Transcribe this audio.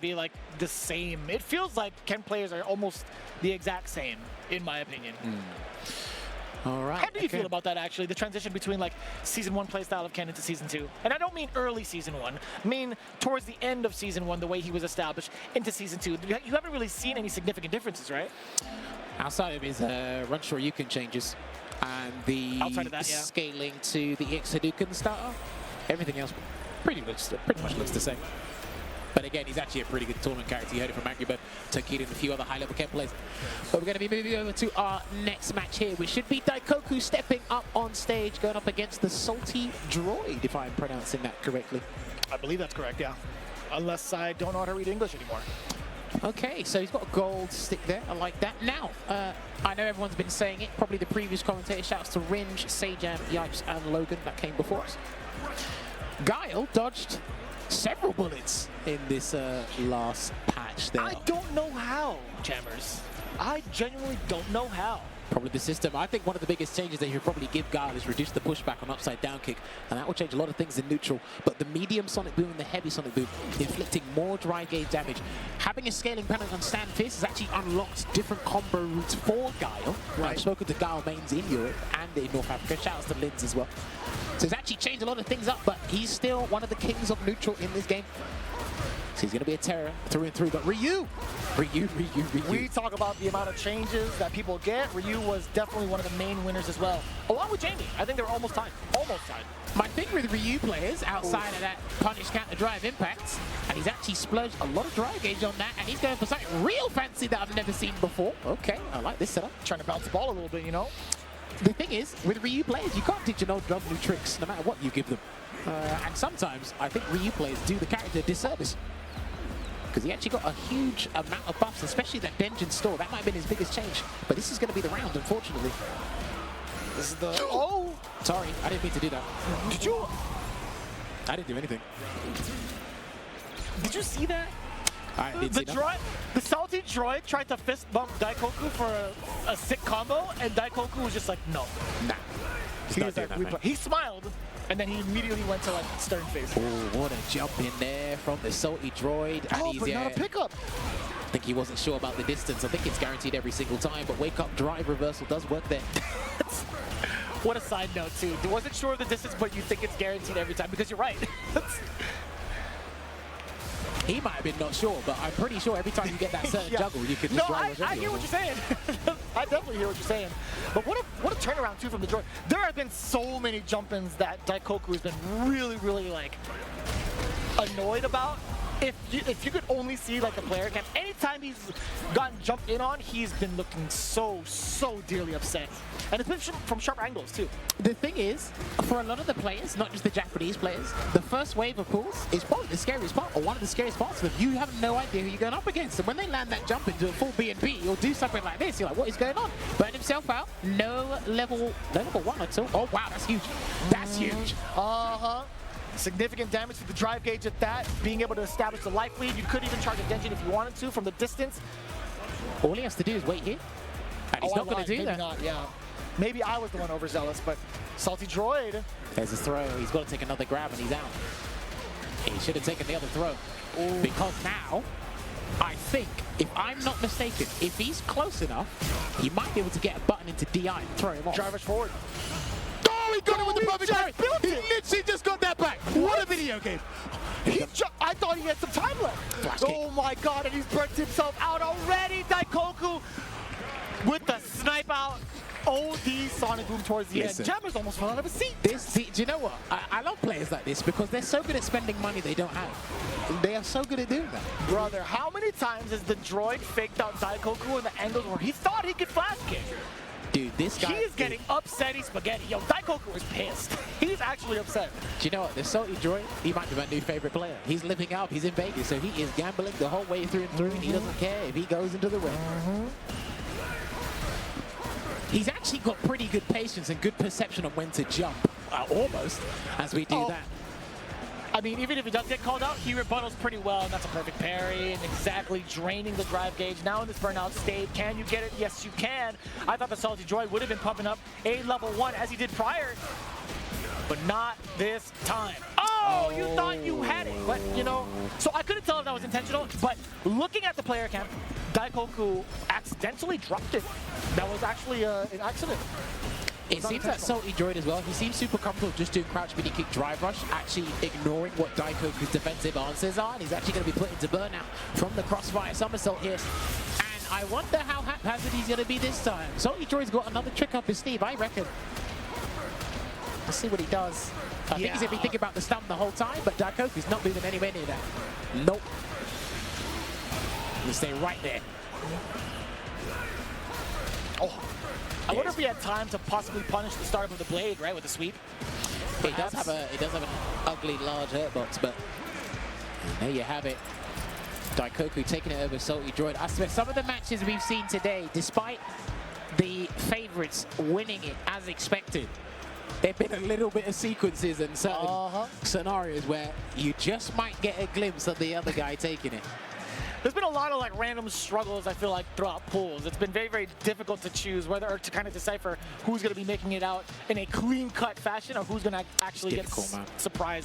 be like the same. It feels like Ken players are almost the exact same, in my opinion. All right. How do you feel about that, actually, the transition between like Season 1 playstyle of Ken into Season 2? And I don't mean early Season 1. I mean towards the end of Season 1, the way he was established into Season 2. You haven't really seen any significant differences, right? Outside of his run Shoryuken changes and the Outside of that, yeah. scaling to the EX Hadouken starter, everything else pretty much looks the same. But again, he's actually a pretty good tournament character. You heard it from Angry Bird, Tokid, and a few other high-level Ken players. But we're going to be moving over to our next match here, which should be DAIKOKU stepping up on stage, going up against the Salty Droid, if I'm pronouncing that correctly. I believe that's correct, yeah. Unless I don't know how to read English anymore. Okay, so he's got a gold stick there. I like that. Now, I know everyone's been saying it. Probably the previous commentator. Shouts to Ringe, Sajam, Yipes, and Logan that came before us. GUILE dodged several bullets in this last patch there. I don't know how, Jammers. I genuinely don't know how. Probably the system. I think one of the biggest changes that he'll probably give GUILE is reduce the pushback on upside down kick, and that will change a lot of things in neutral. But the medium sonic boom and the heavy sonic boom, inflicting more dry gauge damage. Having a scaling penalty on Stand Fierce has actually unlocked different combo routes for GUILE. Right. I've spoken to GUILE mains in Europe and in North Africa. Shouts to Linz as well. So he's actually changed a lot of things up, but he's still one of the kings of neutral in this game. So he's going to be a terror through and through, but RYU. We talk about the amount of changes that people get. RYU was definitely one of the main winners as well, along with Jamie. I think they were almost tied. Almost tied. My thing with RYU players, outside of that punish counter drive impacts, and he's actually splurged a lot of drive gauge on that, and he's going for something real fancy that I've never seen before. Okay, I like this setup. Trying to bounce the ball a little bit, you know? The thing is, with RYU players, you can't teach an old dog new tricks, no matter what you give them. And sometimes, I think RYU players do the character a disservice. Because he actually got a huge amount of buffs, especially that Denjin store. That might have been his biggest change. But this is going to be the round, unfortunately. This is the... Oh! Sorry, I didn't mean to do that. Did you... I didn't do anything. Did you see that? I didn't see Droid, the Salty Droid tried to fist bump DAIKOKU for a sick combo, and DAIKOKU was just like, no. Nah. He was like, he smiled, and then he immediately went to like stern face. Oh, what a jump in there from the Salty Droid. And Oh, but not a pickup. I think he wasn't sure about the distance. I think it's guaranteed every single time, but wake up drive reversal does work there. What a side note, too. I wasn't sure of the distance, but you think it's guaranteed every time, because you're right. He might have been not sure, but I'm pretty sure every time you get that certain juggle, you can just drive I hear what you're saying. I definitely hear what you're saying. But what a turnaround, too, from the Droid. There have been so many jump-ins that DAIKOKU has been really, like, annoyed about. If you could only see like the player cam, anytime he's gotten jumped in on, he's been looking so dearly upset. And it's been from sharp angles too. The thing is, for a lot of the players, not just the Japanese players, the first wave of pulls is probably the scariest part, or one of the scariest parts of them. You have no idea who you're going up against. And when they land that jump into a full B&B, or do something like this, you're like, what is going on? Burn himself out, no level 1 at all. Oh wow, that's huge. That's huge. Significant damage to the drive gauge at that, being able to establish the life lead. You could even charge a Denjin if you wanted to from the distance. All he has to do is wait here. And he's not going to do that. Not, yeah. Maybe I was the one overzealous, but Salty Droid. There's his throw. He's got to take another grab and he's out. He should have taken the other throw. Ooh. Because now, I think, if I'm not mistaken, if he's close enough, he might be able to get a button into DI and throw him off. Drive us forward. He got it with the perfect carry. He literally just got that back. What a video game. I thought he had some time left. Oh my god, and he's burnt himself out already. DAIKOKU with the snipe out. OD Sonic Boom towards the end. Jammers almost fell out of his seat. Do you know what? I love players like this because they're so good at spending money they don't have. They are so good at doing that. Brother, how many times has the Droid faked out DAIKOKU in the angles where he thought he could flash kick? Dude, this guy... He is getting upsetty spaghetti. Yo, DAIKOKU is pissed. He's actually upset. Do you know what? The Salty Droid, he might be my new favorite player. He's living up. He's in Vegas, so he is gambling the whole way through and through, and he doesn't care if he goes into the ring. He's actually got pretty good patience and good perception of when to jump, almost, as we do that. I mean, even if he does get called out, he rebuttals pretty well, and that's a perfect parry, and exactly draining the drive gauge. Now in this burnout state, can you get it? Yes, you can. I thought the Salty Droid would have been pumping up a level 1 as he did prior, but not this time. Oh! Oh, you thought you had it, but you know, so I couldn't tell if that was intentional, but looking at the player cam, DAIKOKU accidentally dropped it. That was actually an accident. It seems that Salty Droid as well, he seems super comfortable just doing crouch midi kick drive rush, actually ignoring what DAIKOKU's defensive answers are, and he's actually going to be put into burnout from the crossfire somersault here. And I wonder how haphazard he's going to be this time. Salty Droid's got another trick up his sleeve, I reckon. Let's see what he does. I think he's going to be thinking about the stun the whole time, but DAIKOKU's not moving anywhere near that. Nope. He'll stay right there. Oh. I wonder if he had time to possibly punish the startup of the blade, right, with the sweep. It does have an ugly, large hurtbox, but there you have it. DAIKOKU taking it over Salty Droid. I swear, some of the matches we've seen today, despite the favorites winning it as expected, there have been a little bit of sequences and certain scenarios where you just might get a glimpse of the other guy taking it. There's been a lot of like random struggles, I feel like, throughout pools. It's been very, very difficult to choose whether or to kind of decipher who's going to be making it out in a clean-cut fashion or who's going to actually get surprised.